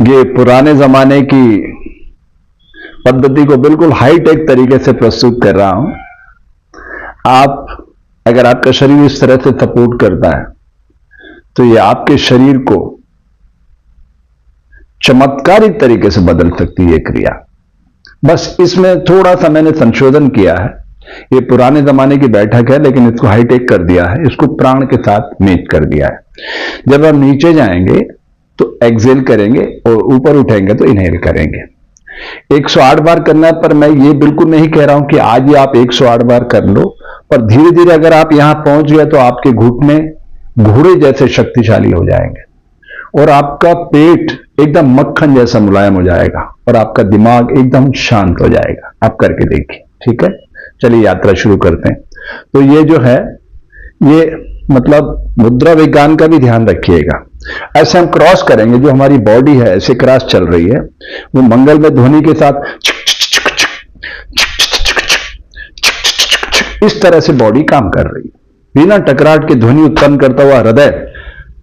ये पुराने जमाने की पद्धति को बिल्कुल हाईटेक तरीके से प्रस्तुत कर रहा हूं। आप अगर आपका शरीर इस तरह से सपोर्ट करता है तो ये आपके शरीर को चमत्कारिक तरीके से बदल सकती है क्रिया। बस इसमें थोड़ा सा मैंने संशोधन किया है। ये पुराने जमाने की बैठक है लेकिन इसको हाईटेक कर दिया है, इसको प्राण के साथ मैच कर दिया है। जब हम नीचे जाएंगे तो एक्सेल करेंगे और ऊपर उठेंगे तो इनहेल करेंगे। 108 बार करना है, पर मैं ये बिल्कुल नहीं कह रहा हूं कि आज ही आप 108 बार कर लो, पर धीरे धीरे अगर आप यहां पहुंच गए तो आपके घुटने घोड़े जैसे शक्तिशाली हो जाएंगे और आपका पेट एकदम मक्खन जैसा मुलायम हो जाएगा और आपका दिमाग एकदम शांत हो जाएगा। आप करके देखिए, ठीक है। चलिए यात्रा शुरू करते हैं। तो ये जो है, ये मतलब मुद्रा विज्ञान का भी ध्यान रखिएगा। ऐसे हम क्रॉस करेंगे, जो हमारी बॉडी है ऐसे क्रॉस चल रही है, वो मंगल में ध्वनि के साथ इस तरह से बॉडी काम कर रही है। बिना टकराहट के ध्वनि उत्पन्न करता हुआ हृदय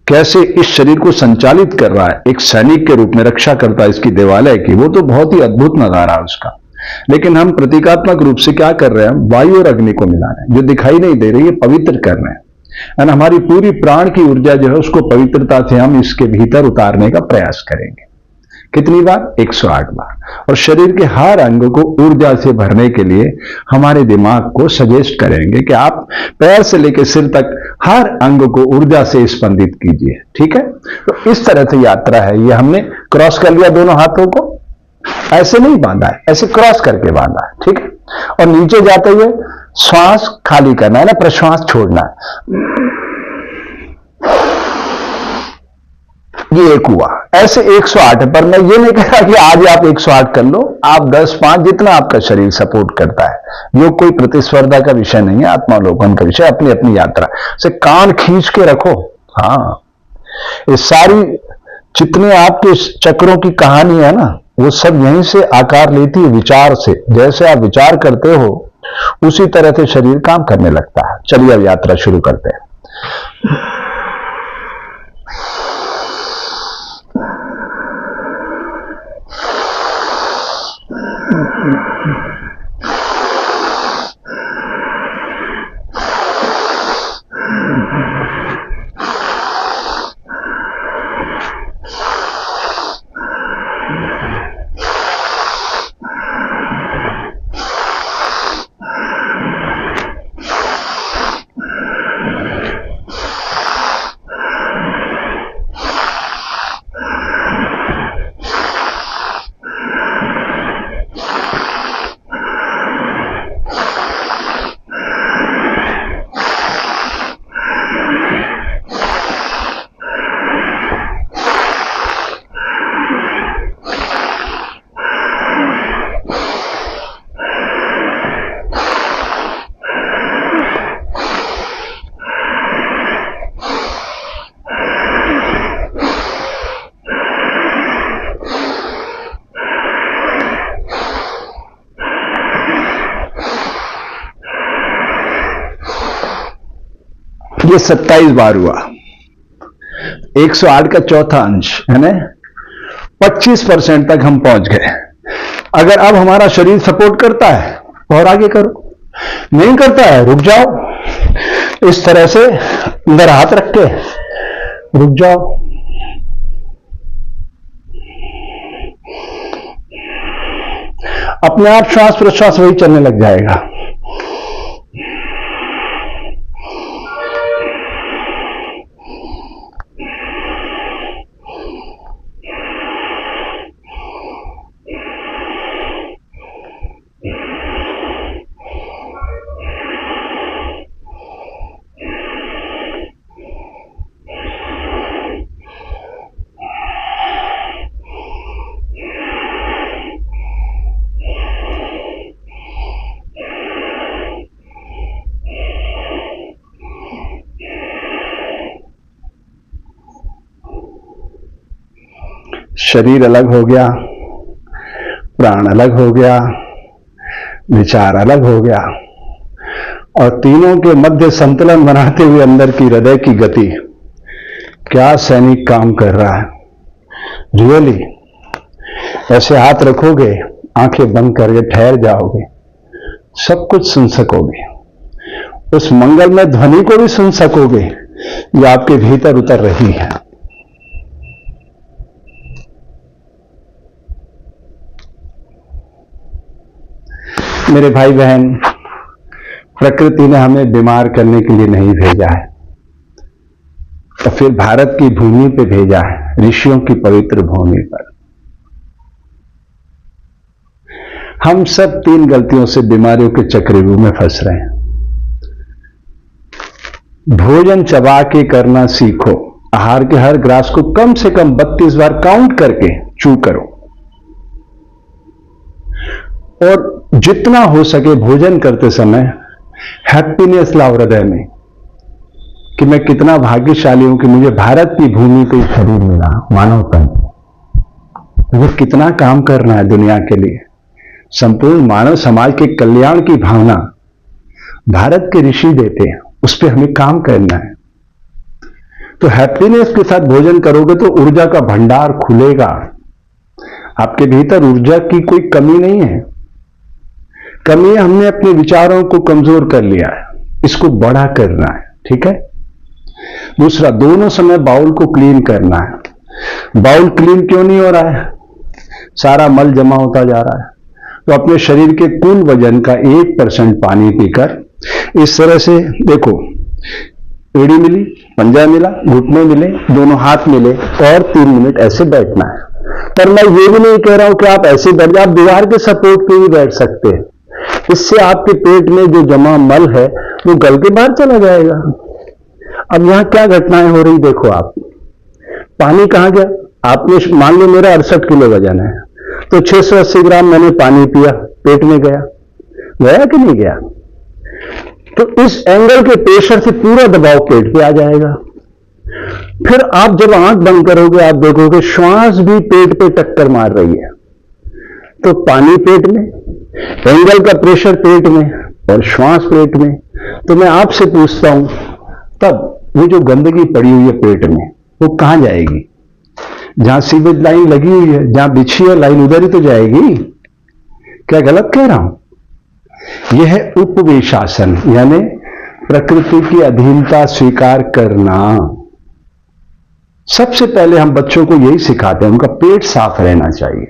कैसे इस शरीर को संचालित कर रहा है, एक सैनिक के रूप में रक्षा करता है इसकी देवालय की, वो तो बहुत ही अद्भुत नजारा है उसका। लेकिन हम प्रतीकात्मक रूप से क्या कर रहे हैं, वायु और अग्नि को मिला रहे हैं, जो दिखाई नहीं दे रही है पवित्र कर रहे हैं। और हमारी पूरी प्राण की ऊर्जा जो है उसको पवित्रता से हम इसके भीतर उतारने का प्रयास करेंगे। कितनी बार? 108 बार। और शरीर के हर अंग को ऊर्जा से भरने के लिए हमारे दिमाग को सजेस्ट करेंगे कि आप पैर से लेकर सिर तक हर अंग को ऊर्जा से स्पंदित कीजिए, ठीक है। तो इस तरह से यात्रा है। ये हमने क्रॉस कर लिया, दोनों हाथों को ऐसे नहीं बांधा है, ऐसे क्रॉस करके बांधा है, ठीक है। और नीचे जाते हुए श्वास खाली करना है ना, प्रश्वास छोड़ना है। ये एक हुआ। ऐसे 108 पर मैं ये नहीं कह रहा कि आज आप 108 कर लो, आप 10-5 जितना आपका शरीर सपोर्ट करता है। योग कोई प्रतिस्पर्धा का विषय नहीं है, आत्मावलोकन का विषय, अपनी अपनी यात्रा से कान खींच के रखो। हाँ, ये सारी जितने आपके चक्रों की कहानी है ना, वो सब यहीं से आकार लेती है, विचार से। जैसे आप विचार करते हो उसी तरह से शरीर काम करने लगता है। चलिए अब यात्रा शुरू करते हैं। ये 27 बार हुआ। 108 का चौथा अंश है ना, 25% तक हम पहुंच गए। अगर अब हमारा शरीर सपोर्ट करता है तो और आगे करो, नहीं करता है रुक जाओ। इस तरह से अंदर हाथ रख के रुक जाओ। अपने आप श्वास प्रश्वास वही चलने लग जाएगा। शरीर अलग हो गया, प्राण अलग हो गया, विचार अलग हो गया, और तीनों के मध्य संतुलन बनाते हुए अंदर की हृदय की गति, क्या सैनिक काम कर रहा है। रियली ऐसे हाथ रखोगे, आंखें बंद करके ठहर जाओगे, सब कुछ सुन सकोगे। उस मंगलमय ध्वनि को भी सुन सकोगे जो आपके भीतर उतर रही है। मेरे भाई बहन, प्रकृति ने हमें बीमार करने के लिए नहीं भेजा है, तो फिर भारत की भूमि पे भेजा है, ऋषियों की पवित्र भूमि पर। हम सब 3 गलतियों से बीमारियों के चक्रव्यूह में फंस रहे हैं। भोजन चबा के करना सीखो। आहार के हर ग्रास को कम से कम 32 बार काउंट करके चू करो, और जितना हो सके भोजन करते समय हैप्पीनेस लाओ हृदय में कि मैं कितना भाग्यशाली हूं कि मुझे भारत की भूमि पे शरीर मिला, मानव तन। मुझे कितना काम करना है दुनिया के लिए। संपूर्ण मानव समाज के कल्याण की भावना भारत के ऋषि देते हैं, उस पर हमें काम करना है। तो हैप्पीनेस के साथ भोजन करोगे तो ऊर्जा का भंडार खुलेगा। आपके भीतर ऊर्जा की कोई कमी नहीं है। कमी है हमने अपने विचारों को कमजोर कर लिया है, इसको बड़ा करना है। ठीक है। दूसरा, दोनों समय बाउल को क्लीन करना है। बाउल क्लीन क्यों नहीं हो रहा है? सारा मल जमा होता जा रहा है। तो अपने शरीर के कुल वजन का 1% पानी पीकर इस तरह से देखो, एड़ी मिली, पंजा मिला, घुटने मिले, दोनों हाथ मिले और 3 मिनट ऐसे बैठना है। पर मैं ये भी नहीं कह रहा हूं कि आप ऐसे बैठ जाए, आप दीवार के सपोर्ट पे भी बैठ सकते हैं। इससे आपके पेट में जो जमा मल है वो गल के बाहर चला जाएगा। अब यहां क्या घटनाएं हो रही देखो आप। पानी कहां गया? आपने मान लो मेरा 68 किलो वजन है, तो 680 ग्राम मैंने पानी पिया, पेट में गया, गया कि नहीं गया? तो इस एंगल के प्रेशर से पूरा दबाव पेट पे आ जाएगा। फिर आप जब आंख बंद करोगे आप देखोगे श्वास भी पेट पे टक्कर मार रही है। तो पानी पेट में, एंगल का प्रेशर पेट में और श्वास पेट में। तो मैं आपसे पूछता हूं, तब वो जो गंदगी पड़ी हुई है पेट में वो कहां जाएगी? जहां सीवेज लाइन लगी हुई है, जहां बिछी है लाइन, उधर ही तो जाएगी। क्या गलत कह रहा हूं? यह है उपवेशासन, यानी प्रकृति की अधीनता स्वीकार करना। सबसे पहले हम बच्चों को यही सिखाते हैं, उनका पेट साफ रहना चाहिए।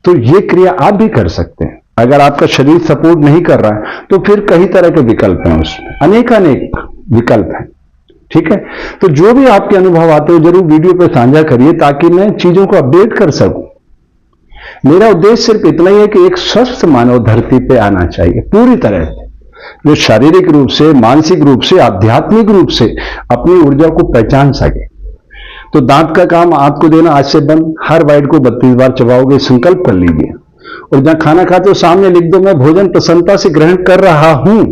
तो ये क्रिया आप भी कर सकते हैं। अगर आपका शरीर सपोर्ट नहीं कर रहा है तो फिर कई तरह के विकल्प हैं, उसमें अनेक विकल्प हैं। ठीक है। तो जो भी आपके अनुभव आते हो जरूर वीडियो पर साझा करिए ताकि मैं चीजों को अपडेट कर सकूं। मेरा उद्देश्य सिर्फ इतना ही है कि एक स्वस्थ मानव धरती पे आना चाहिए पूरी तरह से, जो शारीरिक रूप से, मानसिक रूप से, आध्यात्मिक रूप से अपनी ऊर्जा को पहचान सके। तो दांत का काम आपको देना आज से बंद। हर बाइट को 32 बार चबाओगे, संकल्प कर लीजिए। और जहां खाना खाते हो सामने लिख दो, मैं भोजन प्रसन्नता से ग्रहण कर रहा हूं,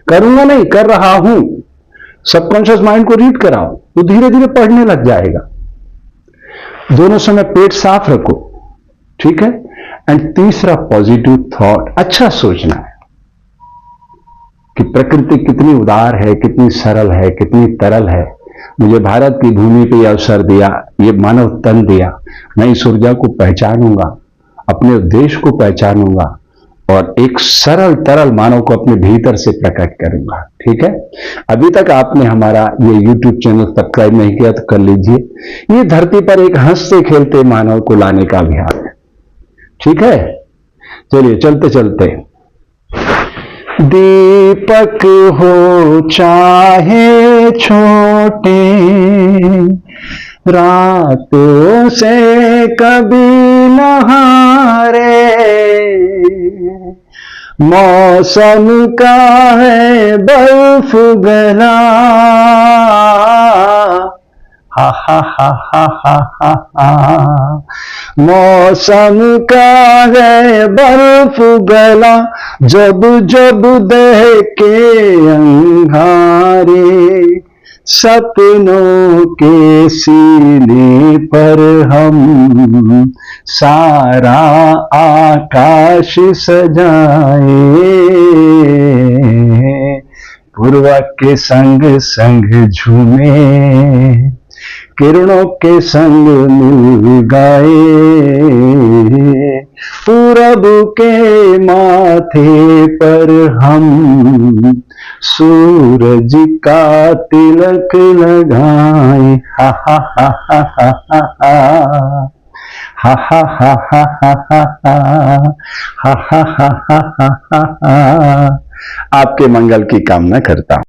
करूंगा नहीं, कर रहा हूं। सबकॉन्शियस माइंड को रीड कराओ, वो धीरे धीरे पढ़ने लग जाएगा। दोनों समय पेट साफ रखो। ठीक है। एंड तीसरा, पॉजिटिव थॉट, अच्छा सोचना है कि प्रकृति कितनी उदार है, कितनी सरल है, कितनी तरल है। मुझे भारत की भूमि पे अवसर दिया, ये मानव तन दिया, मैं इस ऊर्जा को पहचानूंगा, अपने उद्देश्य को पहचानूंगा और एक सरल तरल मानव को अपने भीतर से प्रकट करूंगा। ठीक है। अभी तक आपने हमारा ये YouTube चैनल सब्सक्राइब नहीं किया तो कर लीजिए। ये धरती पर एक हंसते खेलते मानव को लाने का अभियान है। ठीक है। चलिए चलते चलते, दीपक हो चाहे छोटे, रातों से कभी न हारे, मौसम का है बर्फ गला, हा हा हा हा हा हा हा, मौसम का है बर्फ गला, जब जब दहके अंगारे, सपनों के सीने पर हम सारा आकाश सजाए, पूर्वा के संग संग झूमे, किरणों के संग मिल गए, पूरब के माथे पर हम सूरज का तिलक लगाए। हा हा हा हा हा हा हा हा हा हा हा हा हा हा हा हा। आपके मंगल की कामना करता हूं।